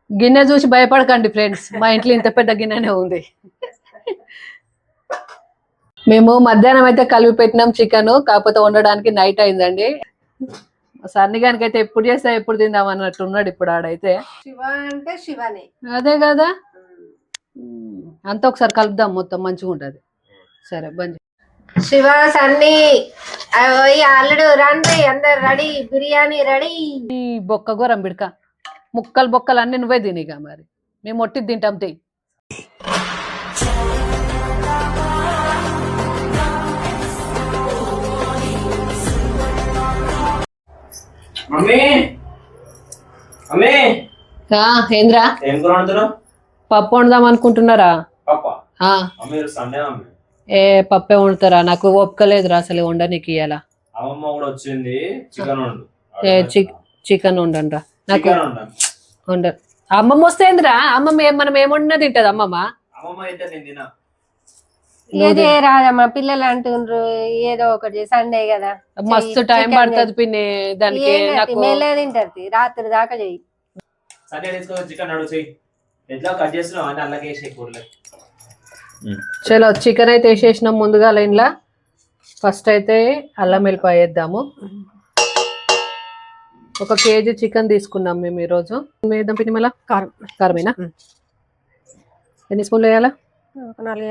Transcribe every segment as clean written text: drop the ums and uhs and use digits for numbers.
గిన్నె చూసి భయపడకండి ఫ్రెండ్స్, మా ఇంట్లో ఇంత పెద్ద గిన్నెనే ఉంది. మేము మధ్యాహ్నం అయితే కలిపి పెట్టినాం చికెన్, కాకపోతే వండడానికి నైట్ అయిందండి. సన్నిగానికి అయితే ఎప్పుడు చేస్తా ఎప్పుడు తిందాం అన్నట్టు ఉన్నాడు ఇప్పుడు ఆడైతే. శివ అంటే శివనే, అదే కదా, అంతా ఒకసారి కలుపుదాం, మొత్తం మంచిగా ఉంటది. సరే బంద్. శివ సన్ని అల్లుడు రండి, అందరు రెడీ, బిర్యానీ రెడీ. బొక్క గోరం బిడక, ముక్కలు బొక్కలు అన్ని నువ్వే తినిగా, మరి మేము ఒట్టి తింటాం తీ. ఏంద్రా పప్పు వండుదాం అనుకుంటున్నారా? ఏ పప్పే వండుతారా? నాకు ఓపిక లేదురా అసలు వండనికి. ఇయ్యాలా చికెన్ వండరా నాకు వండ. అమ్మమ్మ వస్తే ఏందిరా, అమ్మమ్మ మనం ఏం వండినా తింటది అమ్మమ్మ. ఏదే రాదమ్మా, పిల్లలు అంటుండ్రు ఏదో ఒకటి, సండే కదా మస్తు టైం పడుతుంది పిన్ని దానికి. మెల్లగా తింటది, రాత్రి దాకా చెయ్యి. చలో చికెన్ అయితే వేసేసినాం ముందుగా లైన్ లా. ఫస్ట్ అయితే అల్లం వెల్లిపాయ వేద్దాము. 1 కేజీ చికెన్ తీసుకున్నాం మేము ఈరోజు. వేద్దాం పిన్ని, మళ్ళా కారమేనా? ఎన్ని స్పూన్లు వేయాలా? 4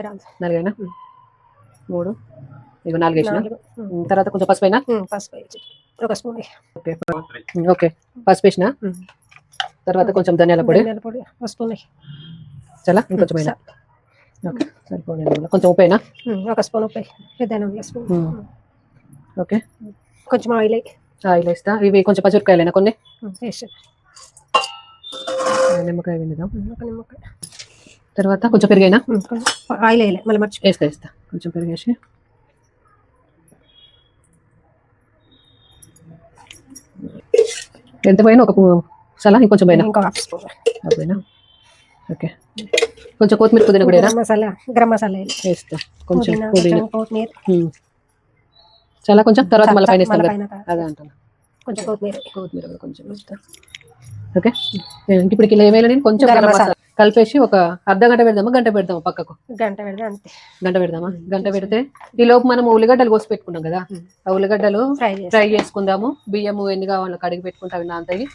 3 ఇక 4 వేసిన తర్వాత కొంచెం పసుపు అయినా, 1 స్పూన్. ఓకే పసుపు వేసిన తర్వాత కొంచెం ధనియాల పొడి, చాలా ఇంకొంచెం అయినా సరిపోయింది. కొంచెం ఉప్పు అయినా, 1 స్పూన్ ఉప్పు. ఓకే కొంచెం ఆయిల్ వేస్తా. ఇవి కొంచెం పచ్చిమిరపకాయలైనా కొన్ని, నిమ్మకాయ విందుదాం. తర్వాత కొంచెం పెరిగైనా, ఆయిల్ వేయలే మళ్ళీ వేస్తా కొంచెం పెరిగేసి. ఎంత పోయినా ఒక సలా ఇంకొంచెం పోయినా, ఓకే కొంచెం కొత్తిమీర పుదీనా కూడా గరం మసాలా వేస్తా, కొంచెం పుదీనా చాలా కొంచెం. తర్వాత మళ్ళీ పైన ఇస్తాను అదే అంటాను, కొంచెం కొత్తిమీర కొంచెం వేస్తా. ఓకే ఇప్పుడు ఇలా ఏమైనా నేను కొంచెం గరం మసాలా కలిపేసి ఒక అర్ధగంట పెడదామా గంట పెడదామా పక్కకు? గంట పెడదాం అంతే. గంట పెడదామా? గంట పెడితే ఈ లోపు మనం ఉల్లిగడ్డలు కోసి పెట్టుకున్నాం కదా, ఆ ఉల్లిగడ్డలు ఫ్రై చేసుకుందాము. బియ్యము ఎన్ని కావాలో కడిగి పెట్టుకుంటా నాంతవి.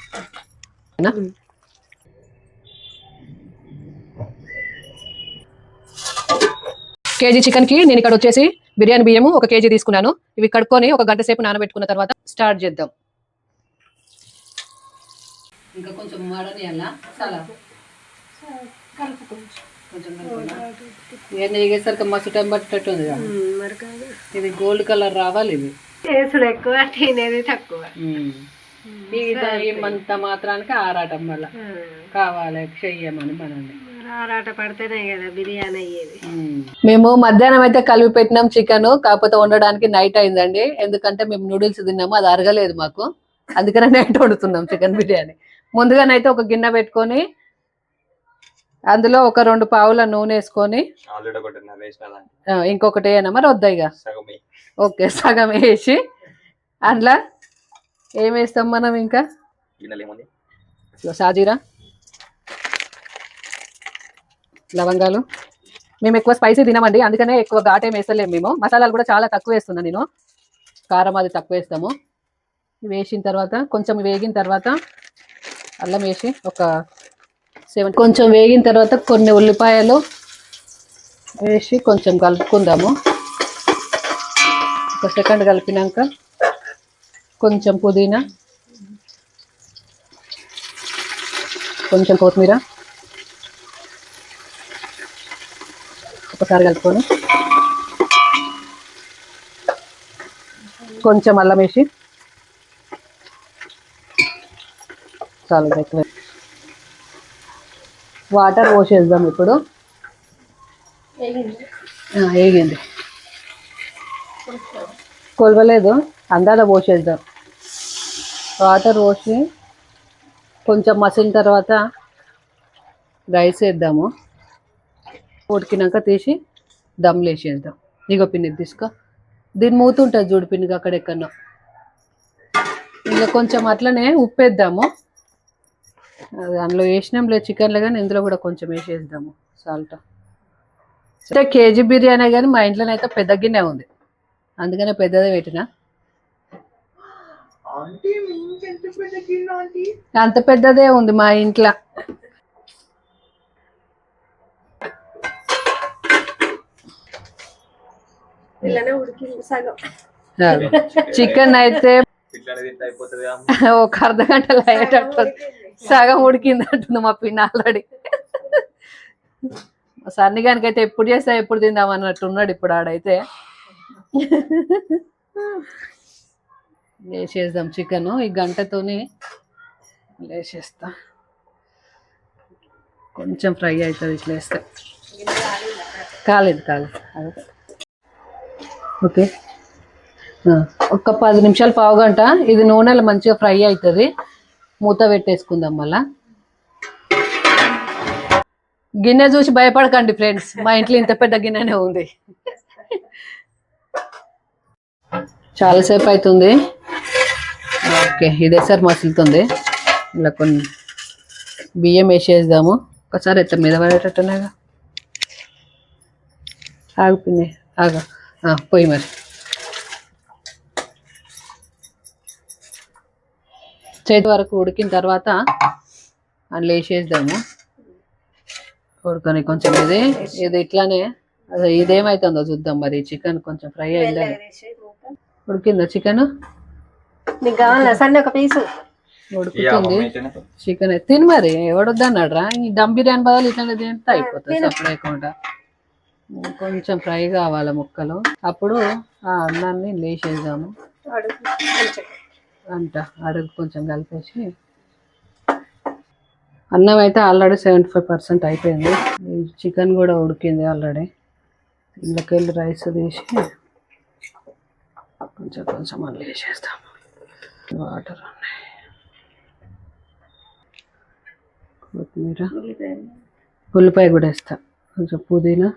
కేజీ చికెన్ కి నేను ఇక్కడ వచ్చేసి బిర్యానీ బియ్యము 1 కేజీ తీసుకున్నాను. ఇవి కడుక్కొని 1 గంట సేపు నానబెట్టుకున్న తర్వాత స్టార్ట్ చేద్దాం. ఇంకా కొంచెం మాడనియాలా చాలా వేగేసరికి మస్తు టైం పట్టేటట్టు ఉంది. ఇది గోల్డ్ కలర్ రావాలి. ఇది ఎక్కువ తినేది తక్కువ. ఏమంత మాత్రానికి ఆరాటం వల్ల కావాలి చెయ్యమని మనల్ని ఆరాట పడితేనే కదా బిర్యానీ అయ్యేది. మేము మధ్యాహ్నం అయితే కలిపి పెట్టినాం చికెన్, కాకపోతే వండడానికి నైట్ అయిందండి. ఎందుకంటే మేము నూడిల్స్ తిన్నాము, అది అరగలేదు మాకు, అందుకనే నైట్ వండుతున్నాం చికెన్ బిర్యానీ. ముందుగానైతే ఒక గిన్నె పెట్టుకొని అందులో ఒక 2 పావుల నూనె వేసుకొని, ఇంకొకటి ఏనా మరి వద్దా ఇక? ఓకే సగం వేసి అందులో ఏం వేస్తాం మనం? ఇంకా సాజీరా, లవంగాలు. మేము ఎక్కువ స్పైసీ తినమండి, అందుకనే ఎక్కువ ఘాట్ ఏం వేస్తలేము మేము. మసాలాలు కూడా చాలా తక్కువ వేస్తున్నాను నేను, కారం అది తక్కువ వేస్తాము. వేసిన తర్వాత కొంచెం వేగిన తర్వాత అల్లం వేసి ఒక 7 కొంచెం వేగిన తర్వాత కొన్ని ఉల్లిపాయలు వేసి కొంచెం కలుపుకుందాము. 1 సెకండ్ కలిపినాక కొంచెం పుదీనా, కొంచెం కొత్తిమీర ఒకసారి కలుపుకొని కొంచెం అల్లం వేసి చాలా ఎక్కువ వాటర్ పోసేద్దాం. ఇప్పుడు వేగింది, కొలవలేదు, అందాల పోసేద్దాం. వాటర్ పోసి కొంచెం మసిలిన తర్వాత రైస్ వేద్దాము. ఉడికినాక తీసి దమ్లు వేసేద్దాం. ఇగో పిన్ని తీసుకో, దీని మూత ఉంటుంది చూడు పిన్నికి అక్కడెక్కడో. ఇంకా కొంచెం అట్లనే ఉప్పు వేద్దాము. అది అందులో వేసినాం లేదు చికెన్లో, కానీ ఇందులో కూడా కొంచెం వేసేద్దాము సాల్ట్. అంటే కేజీ బిర్యానీ కానీ మా ఇంట్లోనైతే పెద్ద గిన్నె ఉంది, అందుకనే పెద్దదే పెట్టిన. అంత పెద్దదే ఉంది మా ఇంట్లో. చికెన్ అయితే ఒక అర్ధ గంటలో అయ్యేటట్టు సగం ఉడికింది అంటుంది మా పిన్న ఆల్రెడీ. సన్నిగానికి అయితే ఎప్పుడు చేస్తా ఎప్పుడు తిందాం అన్నట్టు ఉన్నాడు ఇప్పుడు ఆడైతే. వేసేద్దాం చికెన్ ఈ గంటతోని వేసేస్తా, కొంచెం ఫ్రై అవుతుంది ఇట్లా వేస్తే. కాలేదు అదే ఓకే. ఒక 10 నిమిషాలు పావు గంట ఇది నూనెలో మంచిగా ఫ్రై అవుతుంది. మూత పెట్టేసుకుందాం. మళ్ళా గిన్నె చూసి భయపడకండి ఫ్రెండ్స్, మా ఇంట్లో ఇంత పెద్ద గిన్నెనే ఉంది. చాలాసేపు అవుతుంది. ఓకే, ఇదే సార్ మసులుతుంది. ఇలా కొన్ని బియ్యం వేసేద్దాము. ఒకసారి ఎత్త మీద పడేటట్టున్నాగా. ఆగిపోయింది, పోయి మరి. చేతి వరకు ఉడికిన తర్వాత అందులో వేసేద్దాము. ఉడకని కొంచెం ఇది ఇట్లానే అదే ఇదేమైతుందో చూద్దాం. మరి చికెన్ కొంచెం ఫ్రై అయిందా, ఉడికిందా చికెన్? ఉడుకుతుంది చికెన్. తిని మరి ఎవడొద్దన్నాడు రా, ఈ దమ్ బిర్యానీ బదులు ఇట్లా తింటే అయిపోతుంది సపరేకుండా. కొంచెం ఫ్రై కావాలి ముక్కలు, అప్పుడు ఆ అన్నాన్ని లేచేద్దాము. అడుగు కొంచెం కలిపేసి. అన్నం అయితే ఆల్రెడీ 75% అయిపోయింది. చికెన్ కూడా ఉడికింది ఆల్రెడీ. ఇందులోకి వెళ్ళి రైస్ తీసి కొంచెం మళ్ళీ వేసేస్తాము. వాటర్ ఉన్నాయి, కొత్తిమీర, ఉల్లిపాయ కూడా వేస్తా, కొంచెం పుదీనా,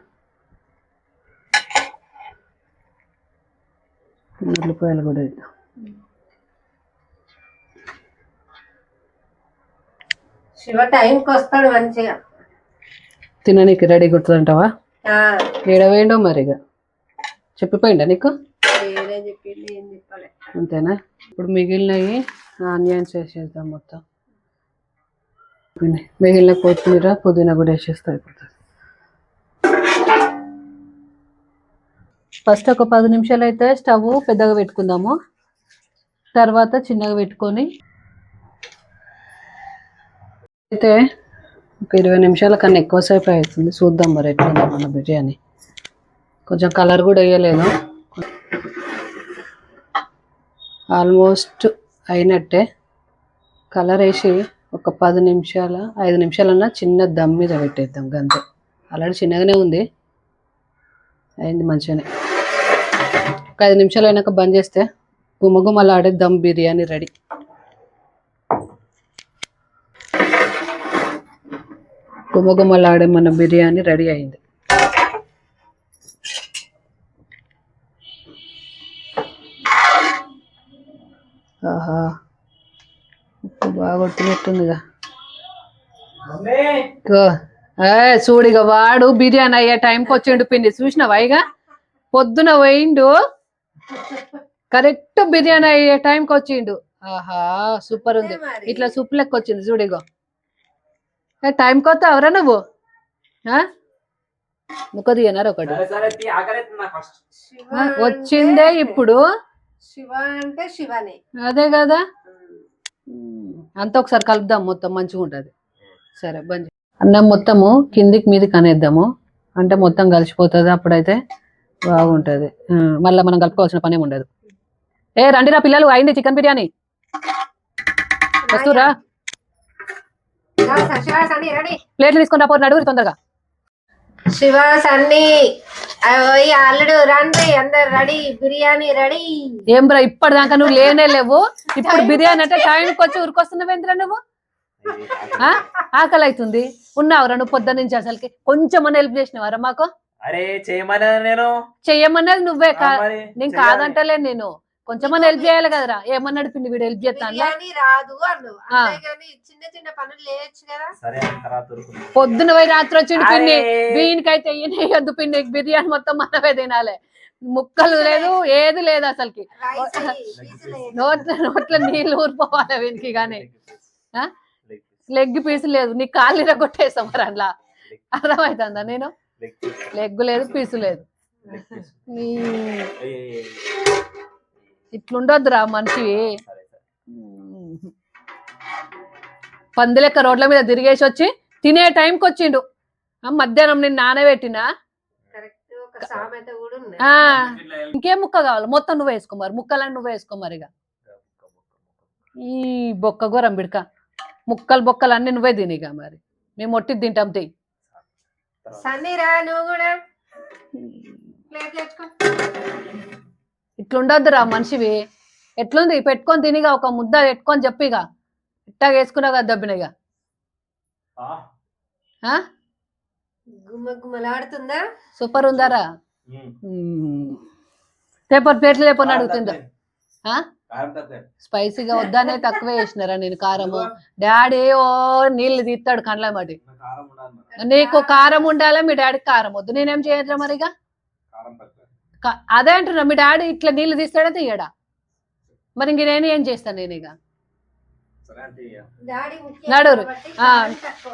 ఉల్లిపాయలు కూడా వేద్దాం. శివ టైంకి వస్తాడు మంచిగా తిననీకి రెడీ గుర్తుంటావా? ఏడవేయండో మరిగా చెప్పిపోయిందా నీకు? అంతేనా? ఇప్పుడు మిగిలినవి ఆనియన్స్ వేసేద్దాం మొత్తం. మిగిలిన కొత్తిమీర పుదీనా కూడా వేసేస్తే అయిపోతుంది. ఫస్ట్ ఒక 10 నిమిషాలు అయితే స్టవ్ పెద్దగా పెట్టుకుందాము, తర్వాత చిన్నగా పెట్టుకొని అయితే ఒక 20 నిమిషాల కన్నా ఎక్కువసేపు అవుతుంది. చూద్దాం మరి ఎట్లా మన బిర్యానీ. కొంచెం కలర్ కూడా వేయలేదు, ఆల్మోస్ట్ అయినట్టే. కలర్ వేసి ఒక 5 నిమిషాలన్నా చిన్న దమ్ మీద పెట్టేద్దాం గంతే. ఆల్రెడీ చిన్నగానే ఉంది, అయింది మంచిగానే. ఒక 5 నిమిషాలు అయినాక బంద్ చేస్తే గుమగుమలాడే దమ్ బిర్యానీ రెడీ. గుమగుమలాడే మన బిర్యానీ రెడీ అయింది. ఆహా, ఉప్పు బాగా కొట్టినట్టుందిగా. చూడిగా వాడు బిర్యానీ అయ్యే టైంకి వచ్చిండు పిండి. చూసినావా? ఇక పొద్దున పోయిండు, కరెక్ట్ బిర్యానీ అయ్యే టైంకి వచ్చిండు. ఆహా, సూపర్ ఉంది. ఇట్లా సూప్ లెక్క వచ్చింది చూడిగో. టైంకి వస్తా ఎవరా నువ్వు? ముక్క దిగనారు ఒకటి వచ్చిందే ఇప్పుడు. శివ అంటే శివనే, అదే కదా. అంతా ఒకసారి కలుపుదాం, మొత్తం మంచిగా ఉంటుంది. సరే బంద్. అన్నం మొత్తము కిందికి మీదకి అనేద్దాము, అంటే మొత్తం కలిసిపోతుంది. అప్పుడైతే బాగుంటుంది. మళ్ళీ మనం కలుపుకోవాల్సిన పని ఉండదు. రండిరా పిల్లలు, అయింది చికెన్ బిర్యానీ. వస్తురా, ప్లేట్లు తీసుకొని రాపోరు, నడుగురి తొందరగా. శివ సన్ని అల్లుడు రండి, అందరు రెడీ, బిర్యానీ రెడీ. ఏం బ్రా ఇప్పటిదాకా నువ్వు లేనే లేవు, ఇప్పుడు బిర్యానీ అంటే టైంకి వచ్చి ఉరికొస్తున్నావేంద్రా నువ్వు? ఆకలి అవుతుంది ఉన్నావురా నువ్వు పొద్దున్న నుంచి. అసలుకి కొంచెం హెల్ప్ చేసినవారా మాకు? అరే చేయమన్నా నేను, చెయ్యమన్నది నువ్వే. నేను కాదంటలే, నేను కొంచెమన్నా హెల్ప్ చేయాలి కదరా. ఏమన్నాడు పిండి వీడు హెల్ప్ చేస్తాను బిర్యానీ రాదు అన్నావు అంతేగాని చిన్న చిన్న పనులు చేయొచ్చు కదా. సరే అని తర్వాత ఉరుకుతుంది. పొద్దున పోయి రాత్రి వచ్చిండు పిండి. అరే. వీనికైతే ఈయనొద్దు పిండి, బిర్యానీ మొత్తం మనమే తినాలి. ముక్కలు లేదు, ఏది లేదు అసలుకి. రైస్ పీసులు వేయొచ్చు. నోట్ల నీళ్ళు ఊరిపోవాలి వీనికి. కానీ Leg piece. లెగ్ పీస్ లేదు, నీ కాళ్ళు ఇరగొట్టేస్తాం మరి అట్లా. అర్థమవుతుందా? నేను Leg piece. లెగ్ లేదు, పీసు లేదు. Leg piece. ఈ- ఏయ్. ఇట్లుండొద్దురా మనిషి. సరే సరే. పందిలెక్క రోడ్ల మీద తిరిగేసి వచ్చి తినే టైంకి వచ్చిండు. మధ్యాహ్నం నేను నానబెట్టినా. కరెక్ట్ ఒక సామెత కూడా ఉంది. ఆ, ఇంకేం ముక్క కావాలి? మొత్తం నువ్వు వేసుకో మరి, ముక్కలన్నీ నువ్వు వేసుకో మరి. ఇక ఈ బొక్క గోరం బిడక, ముక్కలు అన్ని నువ్వే తినిగా మరి. మేము ఒట్టి తింటాం తీ. సన్నీరా నువ్వు కూడా ప్లేట్ తెచ్చుకో. ఇట్లుండొద్దురా మనిషివి. ఎట్లుంది పెట్టుకొని తినిగా, ఒక ముద్ద పెట్టుకొని చెప్పిగా. ఇట్టా వేసుకున్నావు కదా దబ్బినగా. గుమ్మ గుమ్మలాడుతుందా? సూపర్ ఉందారా. పేపర్ ప్లేట్లు లేపని అడుగుతుందా? స్పైసీగా వద్దానే తక్కువే వేసినారా నేను కారము. డాడీ ఓ నీళ్ళు తీస్తాడు కండ్ల మటి. నీకు కారం ఉండాలా, మీ డాడీకి కారం వద్దు. నేనేం చేయట్లే మరిగా. అదే అంటున్నా, మీ డాడీ ఇట్లా నీళ్ళు తీస్తాడా తీయడా? మరి ఇంక నేను ఏం చేస్తాను నేను ఇక. డాడీ ముఖ్యం నడురు. కాబట్టి ఆ. కారం తక్కువ.